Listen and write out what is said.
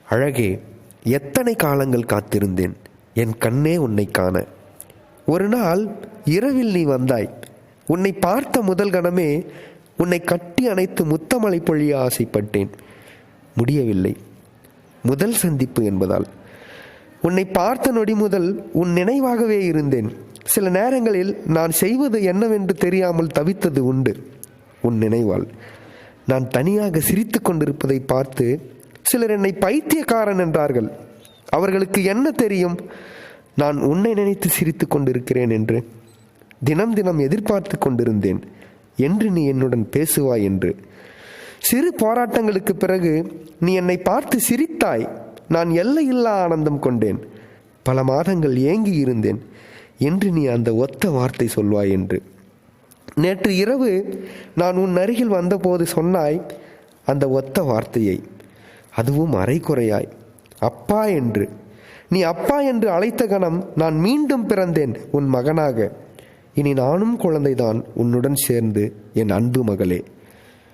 அழகே, எத்தனை காலங்கள் காத்திருந்தேன் என் கண்ணே உன்னை காண. ஒரு நாள் இரவில் நீ வந்தாய். உன்னை பார்த்த முதல் கணமே உன்னை கட்டி அணைத்து முத்தமலை பொழிய ஆசைப்பட்டேன். முடியவில்லை. முதல் சந்திப்பு என்பதால். உன்னை பார்த்த நொடி முதல் உன் நினைவாகவே இருந்தேன். சில நேரங்களில் நான் செய்வது என்னவென்று தெரியாமல் தவித்தது உண்டு. உன் நினைவால் நான் தனியாக சிரித்து கொண்டிருப்பதை பார்த்து சிலர் என்னை பைத்தியக்காரன் என்றார்கள். அவர்களுக்கு என்ன தெரியும் நான் உன்னை நினைத்து சிரித்து கொண்டிருக்கிறேன் என்று? தினம் தினம் எதிர்பார்த்து கொண்டிருந்தேன் என்று நீ என்னுடன் பேசுவாய் என்று. சிறு போராட்டங்களுக்கு பிறகு நீ என்னை பார்த்து சிரித்தாய். நான் எல்லையில்லா ஆனந்தம் கொண்டேன். பல மாதங்கள் ஏங்கி இருந்தேன் என்று நீ அந்த ஒத்த வார்த்தை சொல்வாய் என்று. நேற்று இரவு நான் உன் அருகில் வந்தபோது சொன்னாய் அந்த ஒத்த வார்த்தையை, அதுவும் அரைக்குறையாய், அப்பா என்று. நீ அப்பா என்று அழைத்த கணம் நான் மீண்டும் பிறந்தேன் உன் மகனாக. இனி நானும் குழந்தைதான் உன்னுடன் சேர்ந்து என் அன்பு மகளே.